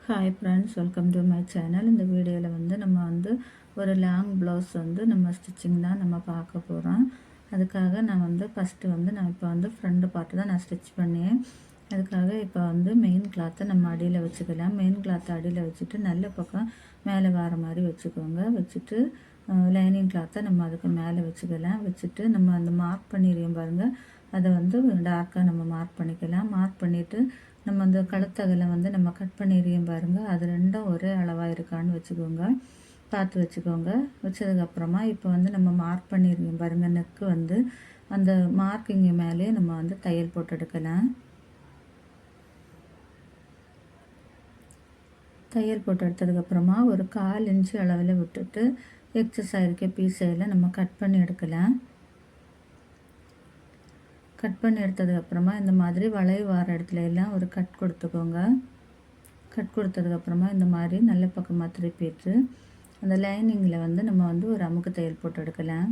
Hi friends, welcome to my channel. இந்த வீடியோவில் நம்ம ஒரு லாங் ப்ளவுஸ் நம்ம ஸ்டிச்சிங் தான் நம்ம பார்க்க போகிறோம். அதுக்காக நான் ஃபஸ்ட்டு நான் இப்போ ஃப்ரண்ட் பார்ட்டு தான் நான் ஸ்டிச் பண்ணேன். அதுக்காக இப்போ மெயின் கிளாத்தை நம்ம அடியில் வச்சுக்கலாம். மெயின் கிளாத்தை அடியில் வச்சுட்டு நல்ல பக்கம் மேலே வர மாதிரி வச்சுக்கோங்க. வச்சுட்டு லைனிங் கிளாத்தை நம்ம அதுக்கு மேலே வச்சுக்கலாம். வச்சுட்டு நம்ம அந்த மார்க் பண்ணிடுறோம் பாருங்கள், அதை டார்க்காக நம்ம மார்க் பண்ணிக்கலாம். மார்க் பண்ணிவிட்டு நம்ம அந்த கழுத்தகலை நம்ம கட் பண்ணிடுறோம் பாருங்கள், அது ரெண்டும் ஒரே அளவாக இருக்கான்னு வச்சுக்கோங்க, பார்த்து வச்சுக்கோங்க. வச்சதுக்கப்புறமா இப்போ நம்ம மார்க் பண்ணிடுறோம் பாருங்கள், நெக்கு அந்த மார்க்கிங்கு மேலே நம்ம தையல் போட்டு எடுக்கலாம். தையல் போட்டு எடுத்ததுக்கப்புறமா ஒரு 1/4 இன்ச்சு அளவில் விட்டுட்டு எக்ஸஸ் ஆகிருக்க பீஸையில் நம்ம கட் பண்ணி எடுக்கலாம். கட் பண்ணி எடுத்ததுக்கப்புறமா இந்த மாதிரி வளைவு வார இடத்துல எல்லாம் ஒரு கட் கொடுத்துக்கோங்க. கட் கொடுத்ததுக்கப்புறமா இந்த மாதிரி நல்ல பக்கமாக திருப்பிட்டு அந்த லைனிங்கில் நம்ம ஒரு அமுக்கு தையல் போட்டு எடுக்கலாம்.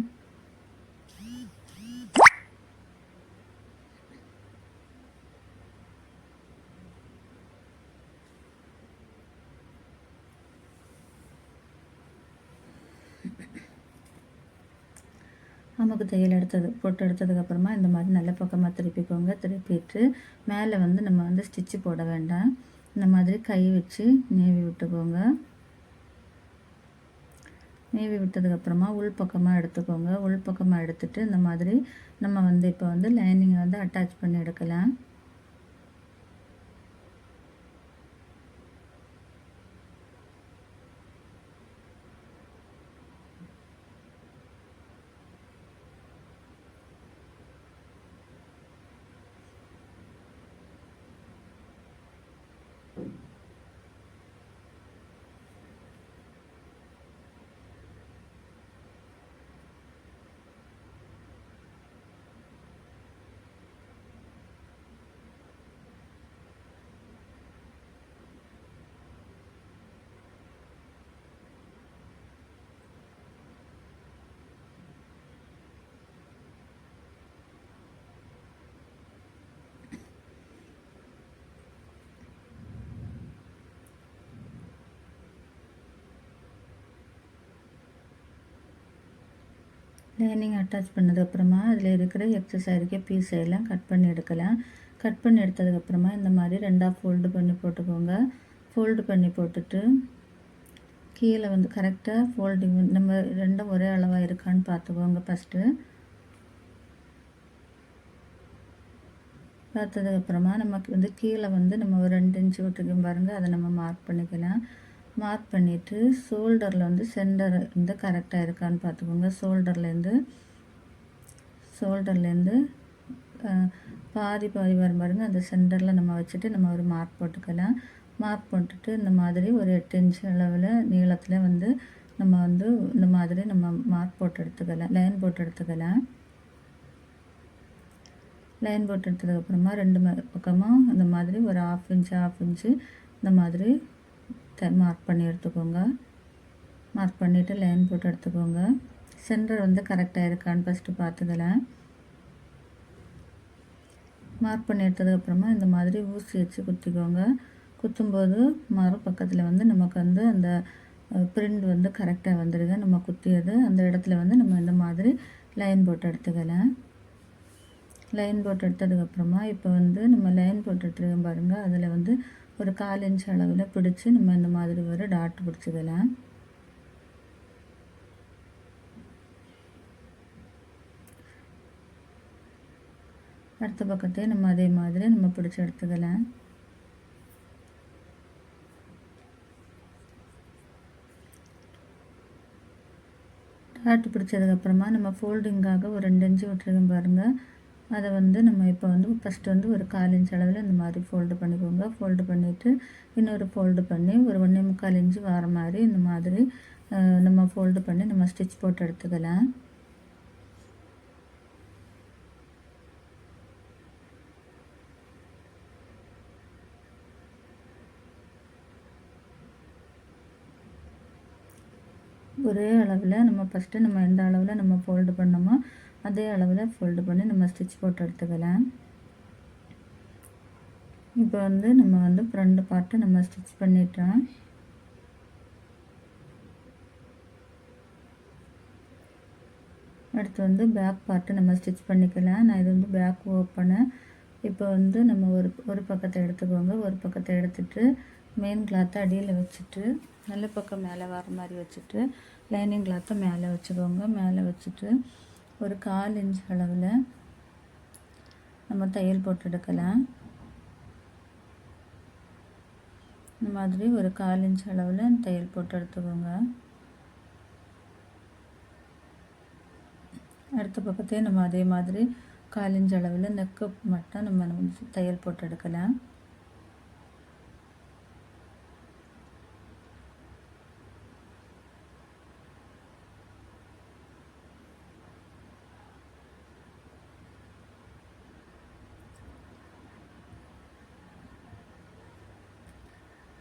அமுக்கு தையல் போட்டு எடுத்ததுக்கப்புறமா இந்த மாதிரி நல்ல பக்கமாக திருப்பிக்கோங்க. திருப்பிட்டு மேலே நம்ம ஸ்டிச்சு போட வேண்டாம். இந்த மாதிரி கை வச்சு நேவி விட்டுக்கோங்க. நேவி விட்டதுக்கப்புறமா உள் பக்கமாக எடுத்துக்கோங்க. உள் பக்கமாக எடுத்துட்டு இந்த மாதிரி நம்ம இப்போ லைனிங்கை அட்டாச் பண்ணி எடுக்கலாம். லைனிங் அட்டாச் பண்ணதுக்கப்புறமா அதில் இருக்கிற எக்ஸஸ் ஆகிருக்க பீஸ் எல்லாம் கட் பண்ணி எடுக்கலாம். கட் பண்ணி எடுத்ததுக்கப்புறமா இந்த மாதிரி 2ஆக ஃபோல்டு பண்ணி போட்டுக்கோங்க. ஃபோல்டு பண்ணி போட்டுட்டு கீழே கரெக்டாக ஃபோல்டிங் நம்ம ரெண்டும் ஒரே அளவாக இருக்கான்னு பார்த்துக்கோங்க. ஃபஸ்ட்டு பார்த்ததுக்கப்புறமா நமக்கு கீழே நம்ம ஒரு 2 இன்ச்சு விட்டுருக்கோம் பாருங்கள், அதை நம்ம மார்க் பண்ணிக்கலாம். மார்க் பண்ணிவிட்டு ஷோல்டரில் சென்டர் கரெக்டாக இருக்கான்னு பார்த்துக்கோங்க. ஷோல்டர்லேருந்து பாதி வரும் பாருங்கள், அந்த சென்டரில் நம்ம வச்சுட்டு நம்ம ஒரு மார்க் போட்டுக்கலாம். மார்க் போட்டுட்டு இந்த மாதிரி ஒரு 8 இன்ச்சு அளவில் நீளத்தில் நம்ம இந்த மாதிரி நம்ம மார்க் போட்டு எடுத்துக்கலாம், லைன் போட்டு எடுத்துக்கலாம். லைன் போட்டு எடுத்ததுக்கப்புறமா 2 பக்கமும் இந்த மாதிரி ஒரு 1/2 இன்ச்சு இந்த மாதிரி மார்க் பண்ணி எடுத்துக்கோங்க. மார்க் பண்ணிவிட்டு லைன் போட்டு எடுத்துக்கோங்க. சென்டர் கரெக்டாக இருக்கான்னு ஃபஸ்ட்டு பார்த்துக்கலாம். மார்க் பண்ணி எடுத்ததுக்கப்புறமா இந்த மாதிரி ஊசி வச்சு குத்திக்கோங்க. குத்தும்போது மறுபக்கத்தில் நமக்கு அந்த பிரிண்ட் கரெக்டாக வந்துடுங்க. நம்ம குத்தியது அந்த இடத்துல நம்ம இந்த மாதிரி லைன் போட்டு எடுத்துக்கலாம். லைன் போட்டு எடுத்ததுக்கப்புறமா இப்போ நம்ம லைன் போட்டு எடுத்துருக்கோம் பாருங்கள், அதில் ஒரு 1/4 இன்ச் அளவில் பிடிச்சி நம்ம இந்த மாதிரி ஒரு டாட் பிடிச்சிக்கலாம். அடுத்த பக்கத்தையும் நம்ம அதே மாதிரி நம்ம பிடிச்சி எடுத்துக்கலாம். டாட் பிடிச்சதுக்கப்புறமா நம்ம ஃபோல்டிங்காக ஒரு 2 இன்ச்சு விட்டுருக்கோம் பாருங்கள், அதை நம்ம இப்போ ஃபஸ்ட்டு ஒரு 1/4 இன்ச் அளவில் இந்த மாதிரி ஃபோல்டு பண்ணிக்கோங்க. ஃபோல்டு பண்ணிவிட்டு இன்னொரு ஃபோல்டு பண்ணி ஒரு 1.25 இன்ச்சு வர மாதிரி இந்த மாதிரி நம்ம ஃபோல்டு பண்ணி நம்ம ஸ்டிச் போட்டு எடுத்துக்கலாம். ஒரே அளவில் நம்ம ஃபஸ்ட்டு நம்ம எந்த அளவில் நம்ம ஃபோல்டு பண்ணோமோ அதே அளவில் ஃபோல்டு பண்ணி நம்ம ஸ்டிச் போட்டு எடுத்துக்கலாம். இப்போ வந்து நம்ம வந்து ஃப்ரண்ட் பார்ட்டை நம்ம ஸ்டிச் பண்ணிட்டோம். அடுத்து வந்து பேக் பார்ட்டை நம்ம ஸ்டிச் பண்ணிக்கலாம். நான் இது வந்து பேக் ஓப்பனு. இப்போ வந்து நம்ம ஒரு பக்கத்தை எடுத்துக்கோங்க. ஒரு பக்கத்தை எடுத்துகிட்டு மெயின் கிளாத்தை அடியில் வச்சுட்டு நல்ல பக்கம் மேலே வர மாதிரி வச்சுட்டு லைனிங் கிளாத்தை மேலே வச்சுக்கோங்க. மேலே வச்சுட்டு ஒரு 1/4 இன்ச் அளவில் நம்ம தையல் போட்டு எடுக்கலாம். இந்த மாதிரி ஒரு 1/4 இன்ச் அளவில் தையல் போட்டு எடுத்துக்கோங்க. அடுத்த பக்கத்தையும் நம்ம அதே மாதிரி 1/4 இன்ச் அளவில் நெக்கு மட்டும் நம்ம தையல் போட்டு எடுக்கலாம்.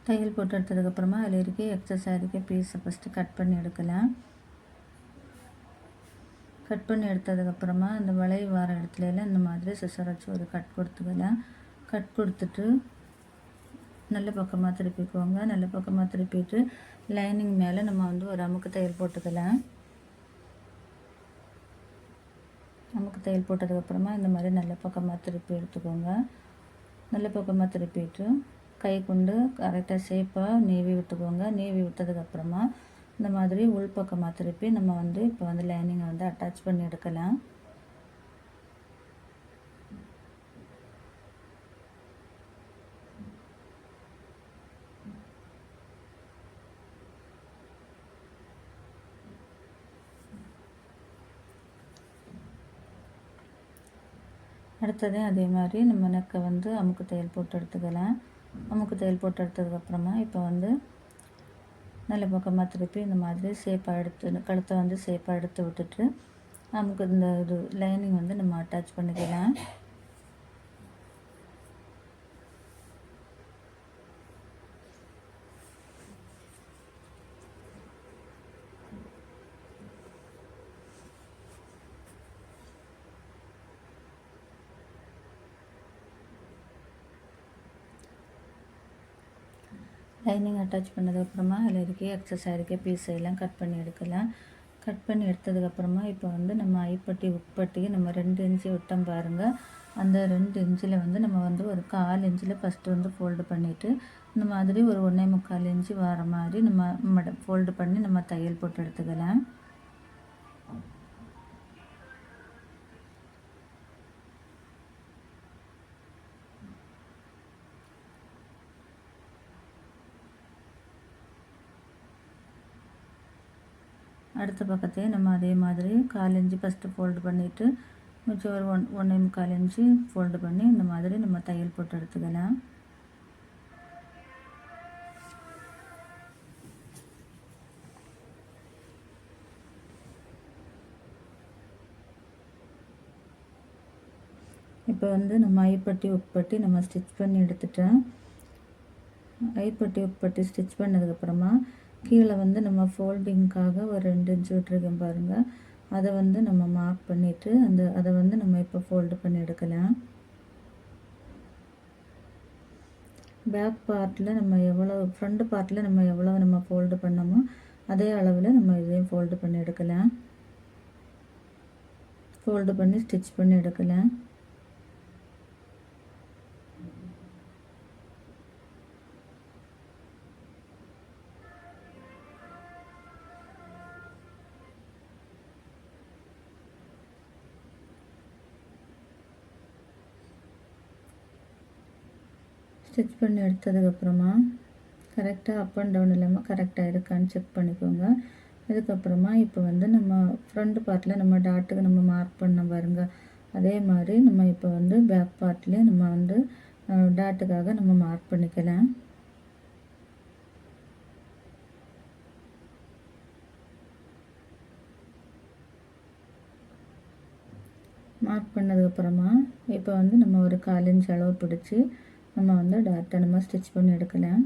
தையல் போட்டு எடுத்ததுக்கப்புறமா அதில் இருக்க எக்ஸஸ் இருக்க பீஸை ஃபஸ்ட்டு கட் பண்ணி எடுக்கலாம். கட் பண்ணி எடுத்ததுக்கப்புறமா அந்த வளைவு வர இடத்துலலாம் இந்த மாதிரி சிசர் வச்சு ஒரு கட் கொடுத்துக்கலாம். கட் கொடுத்துட்டு நல்ல பக்கமாக திருப்பிக்குவோங்க. நல்ல பக்கமாக திருப்பிட்டு லைனிங் மேலே நம்ம வந்து ஒரு அமுக்கு தையல் போட்டுக்கலாம். அமுக்கு தையல் போட்டதுக்கப்புறமா இந்த மாதிரி நல்ல பக்கமாக திருப்பி எடுத்துக்கோங்க. நல்ல பக்கமாக திருப்பிட்டு கை கொண்டு கரெக்டாக ஷேப்பாக நீவி விட்டுக்கோங்க. நீவி விட்டதுக்கப்புறமா இந்த மாதிரி உள் பக்கமாக திருப்பி நம்ம வந்து இப்போ வந்து லைனிங்கை வந்து அட்டாச் பண்ணி எடுக்கலாம். அடுத்தது அதே மாதிரி நம்ம நெக்கை வந்து அமுக்கு தையல் போட்டு எடுத்துக்கலாம். அமுக்கு தையல் போட்டு எடுத்ததுக்கப்புறமா இப்போ வந்து நல்ல பக்கமாக திருப்பி இந்த மாதிரி ஷேப்பாக எடுத்து கழுத்தை வந்து ஷேப்பாக எடுத்து விட்டுட்டு நமக்கு இந்த இது லைனிங் வந்து நம்ம அட்டாச் பண்ணிக்கலாம். லைனிங் அட்டாச் பண்ணதுக்கப்புறமா அதில் இருக்க எக்ஸஸ் இருக்க பீஸை எல்லாம் கட் பண்ணி எடுக்கலாம். கட் பண்ணி எடுத்ததுக்கப்புறமா இப்போ வந்து நம்ம ஐப்பட்டி உட்பட்டிக்கு நம்ம 2 இன்ச்சு விட்டோம் பாருங்கள். அந்த 2 இன்ச்சில் வந்து நம்ம வந்து ஒரு 1/4 இன்ச்சில் ஃபஸ்ட்டு வந்து ஃபோல்டு பண்ணிவிட்டு இந்த மாதிரி ஒரு 1.25 இன்ச்சு வர மாதிரி நம்ம ஃபோல்டு பண்ணி நம்ம தையல் போட்டு எடுத்துக்கலாம். அடுத்த பக்கத்தையும் நம்ம அதே மாதிரி 1/4 இன்ச்சு ஃபஸ்ட்டு ஃபோல்டு பண்ணிவிட்டு மிச்சம் ஒரு 1.25 இன்ச்சு ஃபோல்டு பண்ணி இந்த மாதிரி நம்ம தையல் போட்டு எடுத்துக்கலாம். இப்போ வந்து நம்ம ஐப்பட்டி உட்பட்டி நம்ம ஸ்டிச் பண்ணி எடுத்துட்டோம். ஐப்பட்டி உட்பட்டி ஸ்டிச் பண்ணதுக்கப்புறமா கீழே வந்து நம்ம ஃபோல்டிங்காக ஒரு 2 இன்ச்சு விட்டுருக்கேன் பாருங்கள். அதை வந்து நம்ம மார்க் பண்ணிவிட்டு அதை வந்து நம்ம இப்போ ஃபோல்டு பண்ணி எடுக்கலாம். பேக் பார்ட்டில் நம்ம எவ்வளோ ஃப்ரண்ட் பார்ட்டில் நம்ம எவ்வளோ நம்ம ஃபோல்டு பண்ணோமோ அதே அளவில் நம்ம இதையும் ஃபோல்டு பண்ணி எடுக்கலாம். ஃபோல்டு பண்ணி ஸ்டிச் பண்ணி எடுக்கலாம். ஸ்டிச் பண்ணி எடுத்ததுக்கப்புறமா கரெக்டாக அப் அண்ட் டவுன் இல்லாமல் கரெக்டாக இருக்கான்னு செக் பண்ணிக்கோங்க. அதுக்கப்புறமா இப்போ வந்து நம்ம ஃப்ரண்ட் பார்ட்டில் நம்ம டாட்டுக்கு நம்ம மார்க் பண்ண பாருங்க. அதே மாதிரி நம்ம இப்போ வந்து பேக் பார்ட்லேயும் நம்ம வந்து டாட்டுக்காக நம்ம மார்க் பண்ணிக்கலாம். மார்க் பண்ணதுக்கப்புறமா இப்போ வந்து நம்ம ஒரு 1/4 இன்ச் அளவு பிடிச்சி நம்ம வந்து டாட்டை நம்ம ஸ்டிச் பண்ணி எடுக்கலாம்.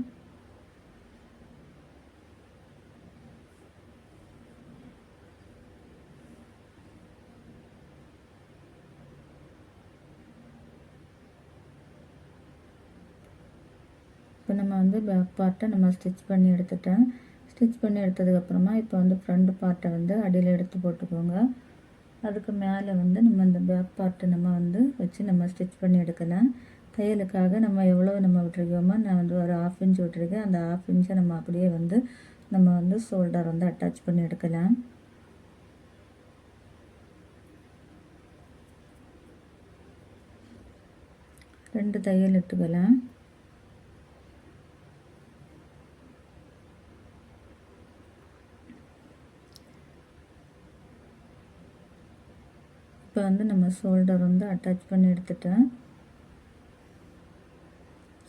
வந்து பேக் பார்ட்டை நம்ம ஸ்டிச் பண்ணி எடுத்துட்டேன். ஸ்டிச் பண்ணி எடுத்ததுக்கப்புறமா இப்போ வந்து ஃப்ரண்ட் பார்ட்டை வந்து அடியில் எடுத்து போட்டுக்கோங்க. அதுக்கு மேலே வந்து நம்ம இந்த பேக் பார்ட்டை நம்ம வந்து வச்சு நம்ம ஸ்டிச் பண்ணி எடுக்கலாம். தையலுக்காக நம்ம எவ்வளோ நம்ம விட்டுருக்கோமோ, நான் வந்து ஒரு 1/2 இன்ச் விட்டுருக்கேன். அந்த 1/2 இன்ச்சை நம்ம அப்படியே வந்து நம்ம வந்து ஷோல்டர் வந்து அட்டாச் பண்ணி எடுக்கலாம். 2 தையல் இட்டுக்கலாம். இப்போ வந்து நம்ம ஷோல்டர் வந்து அட்டாச் பண்ணி எடுத்துட்டேன்.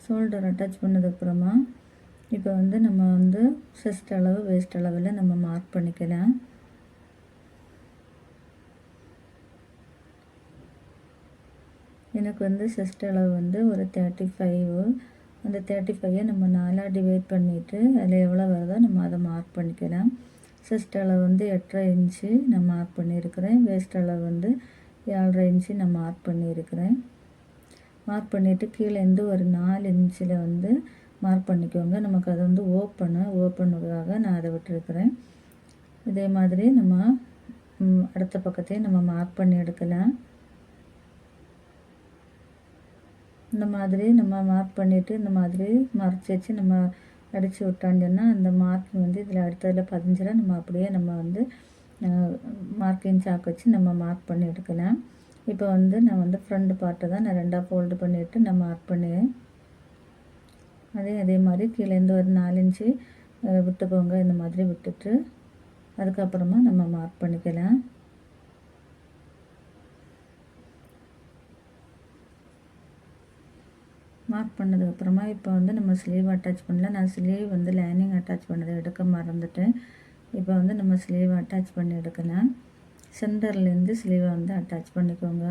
ஷோல்டர் அட்டாச் பண்ணதுக்கப்புறமா இப்போ வந்து நம்ம வந்து செஸ்ட் அளவு வேஸ்ட் அளவில் நம்ம மார்க் பண்ணிக்கலாம். எனக்கு வந்து செஸ்ட் அளவு வந்து ஒரு 35. அந்த 35ஐ நம்ம 4ஆக டிவைட் பண்ணிவிட்டு அதில் எவ்வளோ வருதோ நம்ம அதை மார்க் பண்ணிக்கலாம். செஸ்ட் அளவு வந்து 8.5 இன்ச்சு நான் மார்க் பண்ணியிருக்கிறேன். வேஸ்ட் அளவு வந்து 7.5 இன்ச்சு நான் மார்க் பண்ணியிருக்கிறேன். மார்க் பண்ணிவிட்டு கீழேருந்து ஒரு 4 இன்ச்சில் வந்து மார்க் பண்ணிக்கோங்க. நமக்கு அது வந்து ஓப்பனுக்காக நான் அதை விட்டுருக்கிறேன். இதே மாதிரி நம்ம அடுத்த பக்கத்தையும் நம்ம மார்க் பண்ணி எடுக்கலாம். இந்த மாதிரி நம்ம மார்க் பண்ணிவிட்டு இந்த மாதிரி மறைச்சி வச்சு நம்ம அடித்து விட்டோம்னா அந்த மார்க்கிங் வந்து இதில் அடுத்ததில் பதிஞ்சிடும். நம்ம அப்படியே நம்ம வந்து மார்க்கிங் சாக்கு வச்சு நம்ம மார்க் பண்ணி எடுக்கலாம். இப்போ வந்து நான் வந்து ஃப்ரண்ட் பார்ட்டை தான் நான் 2ஆக ஃபோல்டு பண்ணிவிட்டு நான் மார்க் பண்ணுவேன். அதே மாதிரி கீழேருந்து ஒரு 4 இன்ச்சு விட்டுக்கோங்க. இந்த மாதிரி விட்டுட்டு அதுக்கப்புறமா நம்ம மார்க் பண்ணிக்கலாம். மார்க் பண்ணதுக்கப்புறமா இப்போ வந்து நம்ம ஸ்லீவ் அட்டாச் பண்ணல. நான் ஸ்லீவ் வந்து லைனிங் அட்டாச் பண்ணதை எடுக்க மறந்துட்டேன். இப்போ வந்து நம்ம ஸ்லீவ் அட்டாச் பண்ணி எடுக்கலாம். சென்டர்லேருந்து ஸ்லீவை வந்து அட்டாச் பண்ணிக்கோங்க.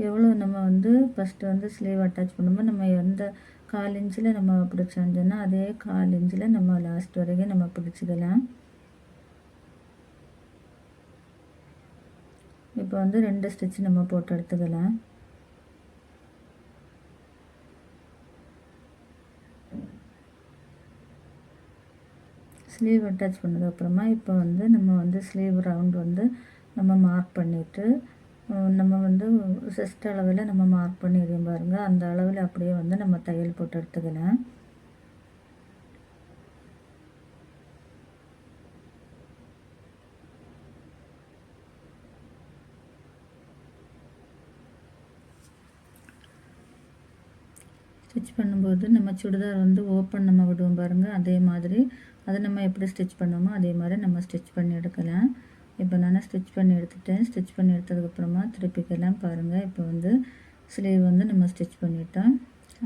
எவ்வளோ நம்ம வந்து ஃபஸ்ட்டு வந்து ஸ்லீவ் அட்டாச் பண்ணும்போது நம்ம எந்த 1/4 இன்ச்சில் நம்ம பிடிச்சோம்னா அதே 1/4 இன்ச்சில் நம்ம லாஸ்ட் வரைக்கும் நம்ம பிடிச்சிக்கலாம். இப்போ வந்து 2 ஸ்டிச் நம்ம போட்டு எடுத்துக்கலாம். ஸ்லீவ் அட்டாச் பண்ணதுக்கப்புறமா இப்போ வந்து நம்ம வந்து ஸ்லீவ் ரவுண்ட் வந்து நம்ம மார்க் பண்ணிவிட்டு நம்ம வந்து செஸ்ட் அளவில் நம்ம மார்க் பண்ணிடுவோம் பாருங்கள். அந்த அளவில் அப்படியே வந்து நம்ம தையல் போட்டு எடுத்துக்கலாம். ஸ்டிச் பண்ணும்போது நம்ம சுடிதார் வந்து ஓப்பன் நம்ம விடுவோம் பாருங்கள். அதே மாதிரி அதை நம்ம எப்படி ஸ்டிச் பண்ணுவோமோ அதே மாதிரி நம்ம ஸ்டிச் பண்ணி எடுக்கலாம். இப்போ நான் ஸ்டிச் பண்ணி எடுத்துட்டேன். ஸ்டிச் பண்ணி எடுத்ததுக்கப்புறமா திருப்பிக்கலாம் பாருங்கள். இப்போ வந்து ஸ்லீவ் வந்து நம்ம ஸ்டிச் பண்ணிட்டோம்.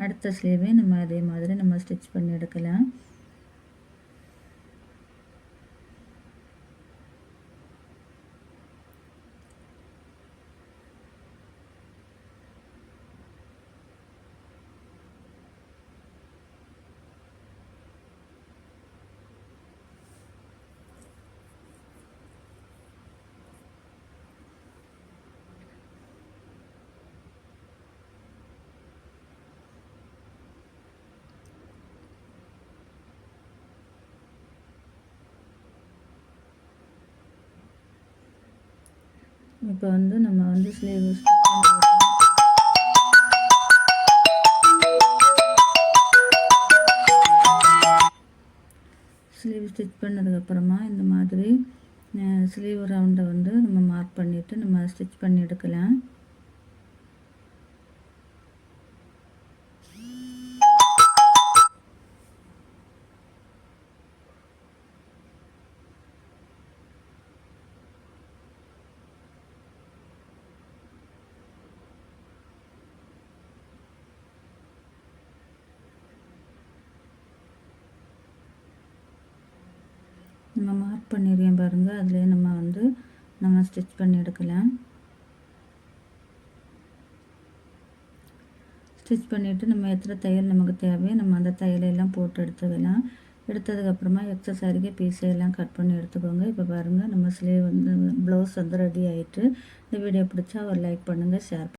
அடுத்த ஸ்லீவையும் நம்ம அதே மாதிரி நம்ம ஸ்டிச் பண்ணி எடுக்கலாம். இப்போ வந்து நம்ம வந்து ஸ்லீவ் ஸ்டிச் பண்ணதுக்கப்புறமா இந்த மாதிரி ஸ்லீவ் ரவுண்டை வந்து நம்ம மார்க் பண்ணிவிட்டு நம்ம ஸ்டிச் பண்ணி எடுக்கலாம். நம்ம மார்க் பண்ணிடுவோம் பாருங்கள். அதிலே நம்ம வந்து நம்ம ஸ்டிச் பண்ணி எடுக்கலாம். ஸ்டிச் பண்ணிவிட்டு நம்ம எத்தனை தையல் நமக்கு தேவையோ நம்ம அந்த தையலெல்லாம் போட்டு எடுத்துக்கலாம். எடுத்ததுக்கப்புறமா எக்ஸஸ் சாரிக்கு பீஸையெல்லாம் கட் பண்ணி எடுத்துக்கோங்க. இப்போ பாருங்கள் நம்ம ஸ்லீவ் வந்து ப்ளவுஸ் வந்து ரெடி ஆகிட்டு. இந்த வீடியோ பிடிச்சா ஒரு லைக் பண்ணுங்கள், ஷேர்